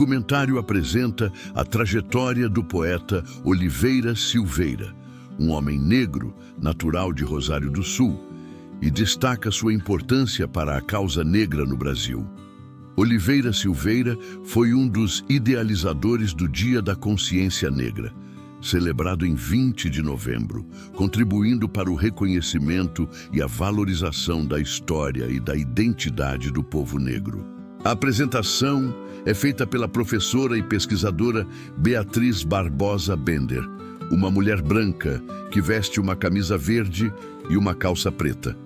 documentário apresenta a trajetória do poeta Oliveira Silveira, um homem negro, natural de Rosário do Sul, e destaca sua importância para a causa negra no Brasil. Oliveira Silveira foi um dos idealizadores do Dia da Consciência Negra, celebrado em 20 de novembro, contribuindo para o reconhecimento e a valorização da história e da identidade do povo negro. A apresentação é feita pela professora e pesquisadora Beatriz Barbosa Bender, uma mulher branca que veste uma camisa verde e uma calça preta.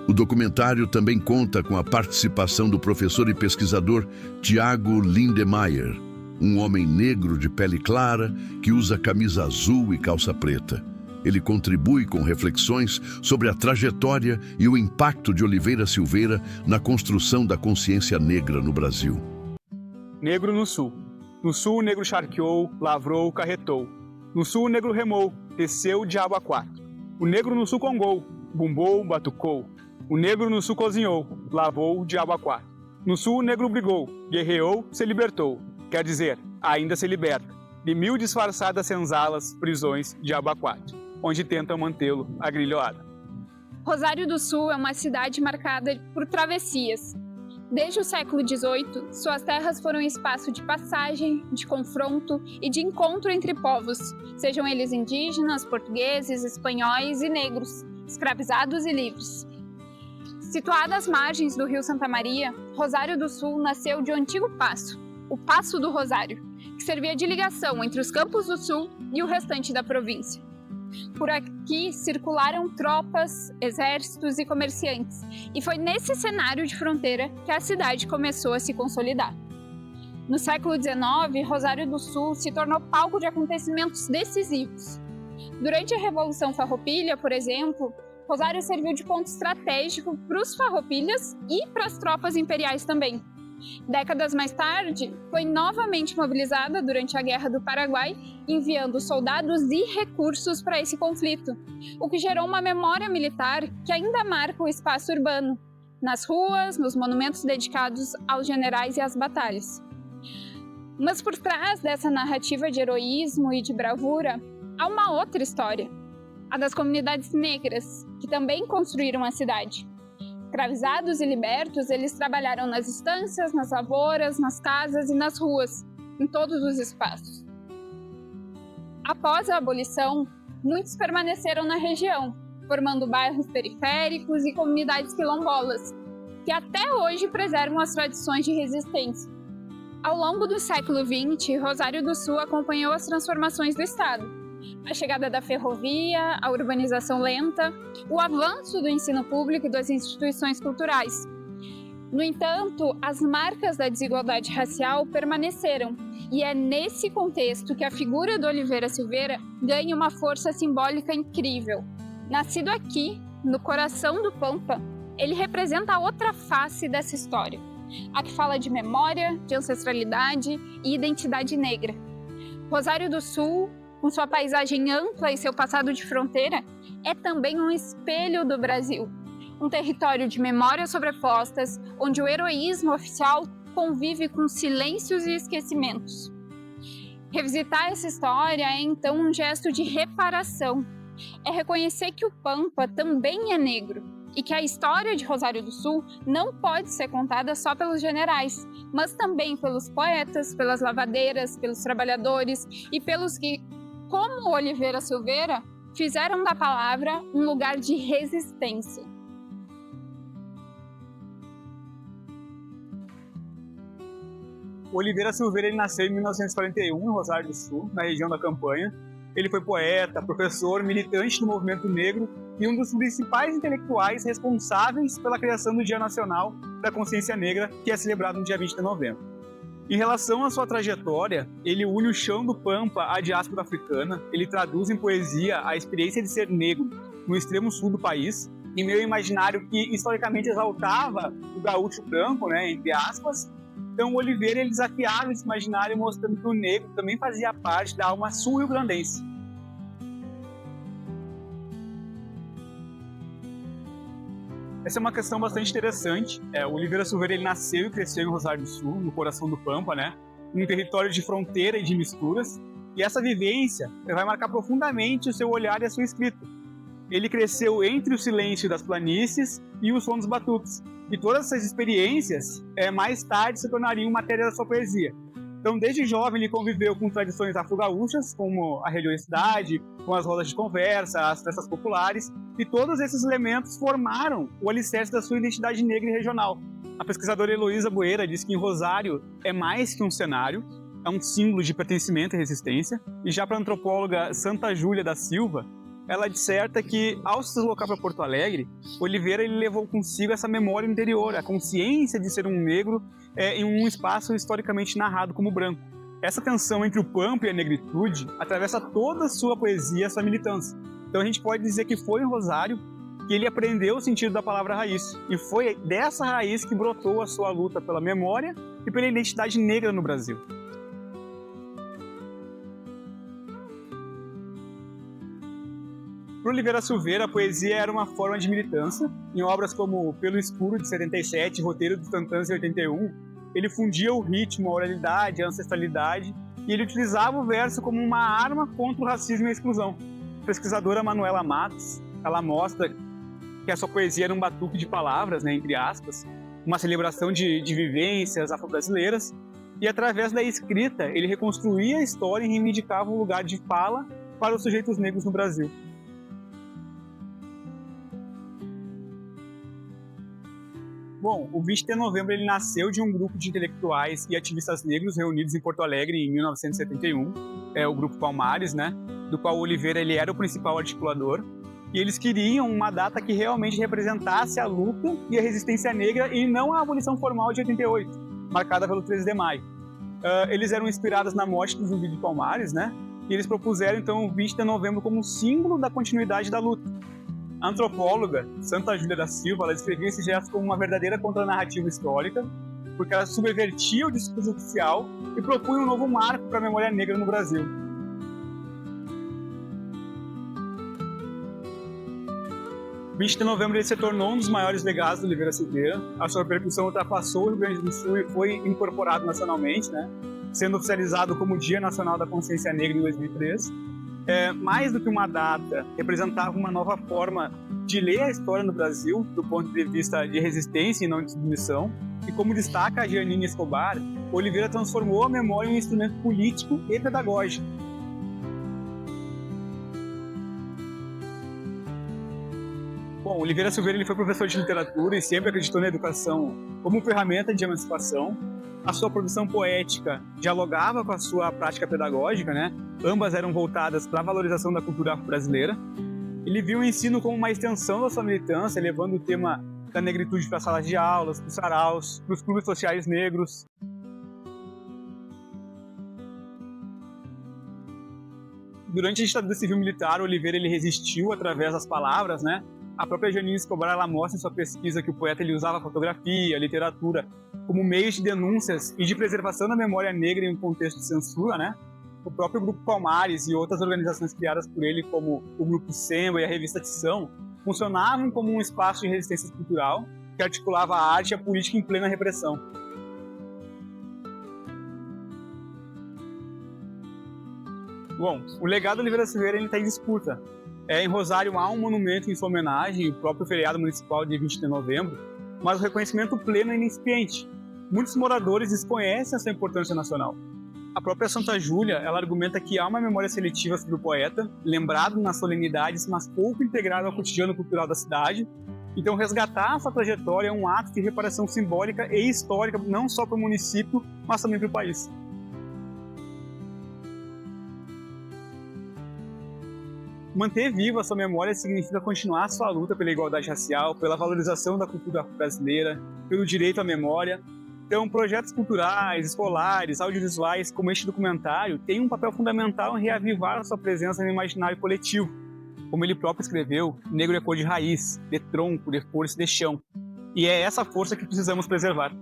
O documentário também conta com a participação do professor e pesquisador Tiago Lindemeyer, um homem negro de pele clara que usa camisa azul e calça preta. Ele contribui com reflexões sobre a trajetória e o impacto de Oliveira Silveira na construção da consciência negra no Brasil. Negro no Sul. No Sul o negro charqueou, lavrou, carretou. No Sul o negro remou, desceu de água quatro. O negro no Sul congou, bumbou, batucou. O negro no Sul cozinhou, lavou de água quatro. No Sul o negro brigou, guerreou, se libertou. Quer dizer, ainda se liberta de 1000 disfarçadas senzalas, prisões de água quatro, onde tentam mantê-lo agrilhoado. Rosário do Sul é uma cidade marcada por travessias. Desde o século XVIII, suas terras foram espaço de passagem, de confronto e de encontro entre povos, sejam eles indígenas, portugueses, espanhóis e negros, escravizados e livres. Situada às margens do rio Santa Maria, Rosário do Sul nasceu de um antigo paço, o Paço do Rosário, que servia de ligação entre os Campos do Sul e o restante da província. Por aqui circularam tropas, exércitos e comerciantes, e foi nesse cenário de fronteira que a cidade começou a se consolidar. No século XIX, Rosário do Sul se tornou palco de acontecimentos decisivos. Durante a Revolução Farroupilha, por exemplo, Rosário serviu de ponto estratégico para os farroupilhas e para as tropas imperiais também. Décadas mais tarde, foi novamente mobilizada durante a Guerra do Paraguai, enviando soldados e recursos para esse conflito, o que gerou uma memória militar que ainda marca o espaço urbano, nas ruas, nos monumentos dedicados aos generais e às batalhas. Mas por trás dessa narrativa de heroísmo e de bravura, há uma outra história, a das comunidades negras, que também construíram a cidade. Escravizados e libertos, eles trabalharam nas estâncias, nas lavouras, nas casas e nas ruas, em todos os espaços. Após a abolição, muitos permaneceram na região, formando bairros periféricos e comunidades quilombolas, que até hoje preservam as tradições de resistência. Ao longo do século XX, Rosário do Sul acompanhou as transformações do estado. A chegada da ferrovia, a urbanização lenta, o avanço do ensino público e das instituições culturais. No entanto, as marcas da desigualdade racial permaneceram, e é nesse contexto que a figura do Oliveira Silveira ganha uma força simbólica incrível. Nascido aqui, no coração do Pampa, ele representa a outra face dessa história, a que fala de memória, de ancestralidade e identidade negra. Rosário do Sul, com sua paisagem ampla e seu passado de fronteira, é também um espelho do Brasil. Um território de memórias sobrepostas, onde o heroísmo oficial convive com silêncios e esquecimentos. Revisitar essa história é então um gesto de reparação. É reconhecer que o Pampa também é negro e que a história de Rosário do Sul não pode ser contada só pelos generais, mas também pelos poetas, pelas lavadeiras, pelos trabalhadores e pelos que, como Oliveira Silveira, fizeram da palavra um lugar de resistência. Oliveira Silveira ele nasceu em 1941 em Rosário do Sul, na região da Campanha. Ele foi poeta, professor, militante do movimento negro e um dos principais intelectuais responsáveis pela criação do Dia Nacional da Consciência Negra, que é celebrado no dia 20 de novembro. Em relação à sua trajetória, ele une o chão do Pampa à diáspora africana, ele traduz em poesia a experiência de ser negro no extremo sul do país, em meio imaginário que historicamente exaltava o gaúcho branco, entre aspas. Então, o Oliveira ele desafiava esse imaginário, mostrando que o negro também fazia parte da alma sul-rio-grandense. Essa é uma questão bastante interessante. O Oliveira Silveira ele nasceu e cresceu em Rosário do Sul, no coração do Pampa, num território de fronteira e de misturas, e essa vivência vai marcar profundamente o seu olhar e a sua escrita. Ele cresceu entre o silêncio das planícies e o som dos batuques, e todas essas experiências mais tarde se tornariam matéria da sua poesia. Então, desde jovem, ele conviveu com tradições afro-gaúchas, como a religiosidade, com as rodas de conversa, as festas populares, e todos esses elementos formaram o alicerce da sua identidade negra e regional. A pesquisadora Heloísa Boeira diz que em Rosário é mais que um cenário, é um símbolo de pertencimento e resistência, e já para a antropóloga Santa Júlia da Silva, ela disserta que, ao se deslocar para Porto Alegre, Oliveira ele levou consigo essa memória interior, a consciência de ser um negro em um espaço historicamente narrado como branco. Essa tensão entre o pampa e a negritude atravessa toda a sua poesia e a sua militância. Então a gente pode dizer que foi em Rosário que ele aprendeu o sentido da palavra raiz, e foi dessa raiz que brotou a sua luta pela memória e pela identidade negra no Brasil. Para Oliveira Silveira, a poesia era uma forma de militância. Em obras como Pelo Escuro, de 77, Roteiro dos Tantãs, de 81, ele fundia o ritmo, a oralidade, a ancestralidade, e ele utilizava o verso como uma arma contra o racismo e a exclusão. A pesquisadora Manuela Matos, ela mostra que a sua poesia era um batuque de palavras, entre aspas, uma celebração de vivências afro-brasileiras, e através da escrita ele reconstruía a história e reivindicava um lugar de fala para os sujeitos negros no Brasil. Bom, o 20 de novembro ele nasceu de um grupo de intelectuais e ativistas negros reunidos em Porto Alegre em 1971, o Grupo Palmares, do qual Oliveira ele era o principal articulador, e eles queriam uma data que realmente representasse a luta e a resistência negra e não a abolição formal de 88, marcada pelo 13 de maio. Eles eram inspirados na morte do Zumbi de Palmares, e eles propuseram então o 20 de novembro como símbolo da continuidade da luta. A antropóloga Santa Júlia da Silva ela descreveu esse gesto como uma verdadeira contranarrativa histórica, porque ela subvertia o discurso oficial e propunha um novo marco para a memória negra no Brasil. O 20 de novembro ele se tornou um dos maiores legados do Oliveira Silveira. A sua repercussão ultrapassou o Rio Grande do Sul e foi incorporado nacionalmente, sendo oficializado como Dia Nacional da Consciência Negra em 2003. Mais do que uma data, representava uma nova forma de ler a história no Brasil, do ponto de vista de resistência e não de submissão. E como destaca a Janine Escobar, Oliveira transformou a memória em um instrumento político e pedagógico. Bom, Oliveira Silveira ele foi professor de literatura e sempre acreditou na educação como ferramenta de emancipação. A sua produção poética dialogava com a sua prática pedagógica, Ambas eram voltadas para a valorização da cultura afro-brasileira. Ele viu o ensino como uma extensão da sua militância, levando o tema da negritude para as salas de aulas, para os saraus, para os clubes sociais negros. Durante a ditadura civil-militar, Oliveira ele resistiu através das palavras, A própria Janine Escobar ela mostra em sua pesquisa que o poeta ele usava a fotografia, a literatura, como meios de denúncias e de preservação da memória negra em um contexto de censura, O próprio Grupo Palmares e outras organizações criadas por ele, como o Grupo Semba e a Revista Tição, funcionavam como um espaço de resistência cultural que articulava a arte e a política em plena repressão. Bom, o legado do Oliveira Silveira está em disputa. Em Rosário há um monumento em sua homenagem, o próprio feriado municipal de 20 de novembro, mas o reconhecimento pleno é incipiente. Muitos moradores desconhecem a sua importância nacional. A própria Santa Júlia, ela argumenta que há uma memória seletiva sobre o poeta, lembrado nas solenidades, mas pouco integrado ao cotidiano cultural da cidade. Então, resgatar a sua trajetória é um ato de reparação simbólica e histórica, não só para o município, mas também para o país. Manter viva a sua memória significa continuar a sua luta pela igualdade racial, pela valorização da cultura brasileira, pelo direito à memória. Então, projetos culturais, escolares, audiovisuais, como este documentário, têm um papel fundamental em reavivar a sua presença no imaginário coletivo. Como ele próprio escreveu, negro é cor de raiz, de tronco, de força e de chão. E é essa força que precisamos preservar.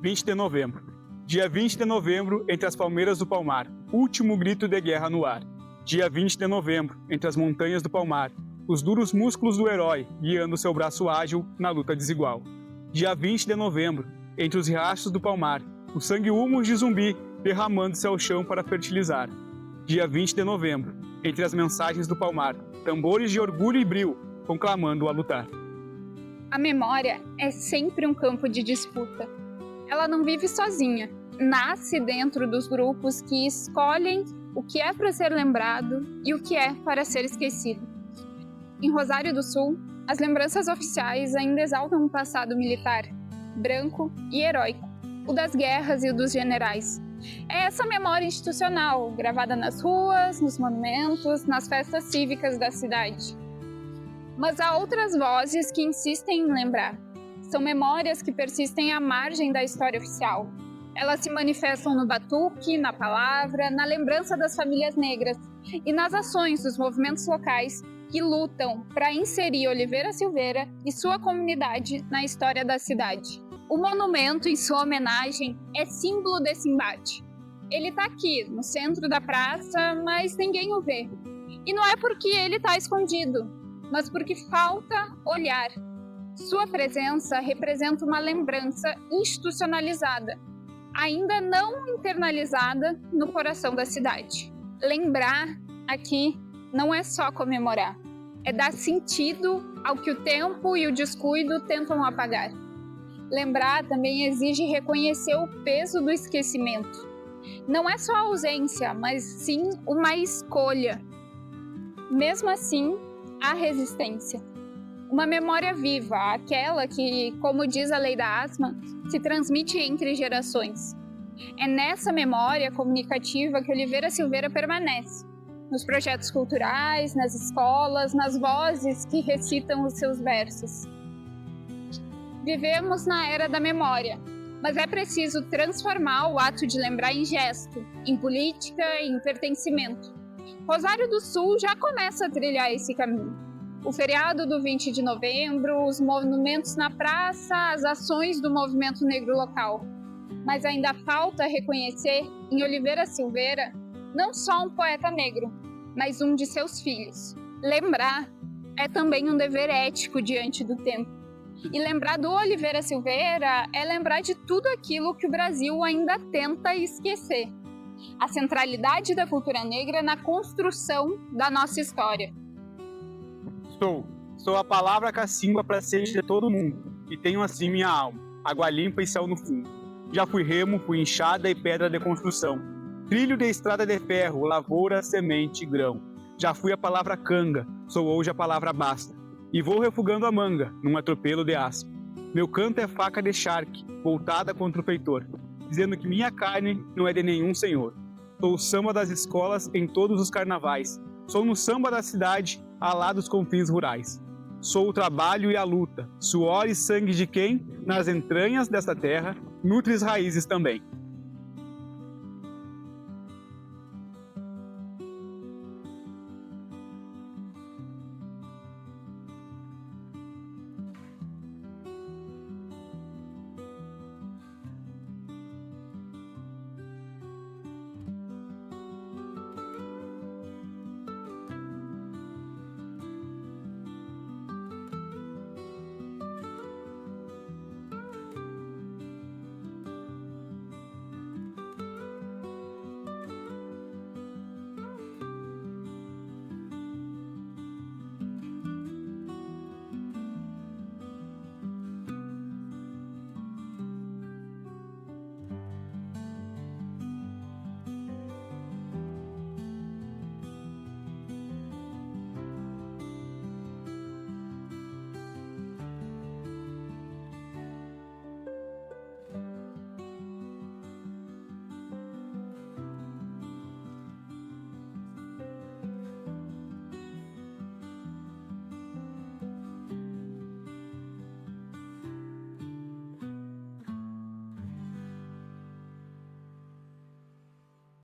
(20 de novembro). Dia 20 de novembro, entre as palmeiras do Palmar, último grito de guerra no ar. Dia 20 de novembro, entre as montanhas do Palmar, os duros músculos do herói guiando seu braço ágil na luta desigual. Dia 20 de novembro, entre os riachos do Palmar, o sangue humus de zumbi derramando-se ao chão para fertilizar. Dia 20 de novembro, entre as mensagens do Palmar, tambores de orgulho e brio conclamando a lutar. A memória é sempre um campo de disputa. Ela não vive sozinha, nasce dentro dos grupos que escolhem o que é para ser lembrado e o que é para ser esquecido. Em Rosário do Sul, as lembranças oficiais ainda exaltam um passado militar, branco e heróico, o das guerras e o dos generais. É essa memória institucional, gravada nas ruas, nos monumentos, nas festas cívicas da cidade. Mas há outras vozes que insistem em lembrar. São memórias que persistem à margem da história oficial. Elas se manifestam no batuque, na palavra, na lembrança das famílias negras e nas ações dos movimentos locais que lutam para inserir Oliveira Silveira e sua comunidade na história da cidade. O monumento, em sua homenagem, é símbolo desse embate. Ele está aqui, no centro da praça, mas ninguém o vê. E não é porque ele está escondido, mas porque falta olhar. Sua presença representa uma lembrança institucionalizada, ainda não internalizada no coração da cidade. Lembrar aqui não é só comemorar, é dar sentido ao que o tempo e o descuido tentam apagar. Lembrar também exige reconhecer o peso do esquecimento. Não é só ausência, mas sim uma escolha. Mesmo assim, há resistência. Uma memória viva, aquela que, como diz a lei da Asma, se transmite entre gerações. É nessa memória comunicativa que Oliveira Silveira permanece, nos projetos culturais, nas escolas, nas vozes que recitam os seus versos. Vivemos na era da memória, mas é preciso transformar o ato de lembrar em gesto, em política e em pertencimento. Rosário do Sul já começa a trilhar esse caminho. O feriado do 20 de novembro, os monumentos na praça, as ações do movimento negro local. Mas ainda falta reconhecer em Oliveira Silveira não só um poeta negro, mas um de seus filhos. Lembrar é também um dever ético diante do tempo. E lembrar do Oliveira Silveira é lembrar de tudo aquilo que o Brasil ainda tenta esquecer. A centralidade da cultura negra na construção da nossa história. Sou a palavra cacimba para sede de todo mundo, e tenho assim minha alma, água limpa e céu no fundo. Já fui remo, fui enxada e pedra de construção, trilho de estrada de ferro, lavoura, semente e grão. Já fui a palavra canga, sou hoje a palavra basta, e vou refugando a manga, num atropelo de aço. Meu canto é faca de charque, voltada contra o feitor, dizendo que minha carne não é de nenhum senhor. Sou o samba das escolas em todos os carnavais, sou no samba da cidade, a lá dos confins rurais. Sou o trabalho e a luta, suor e sangue de quem, nas entranhas desta terra, nutre as raízes também.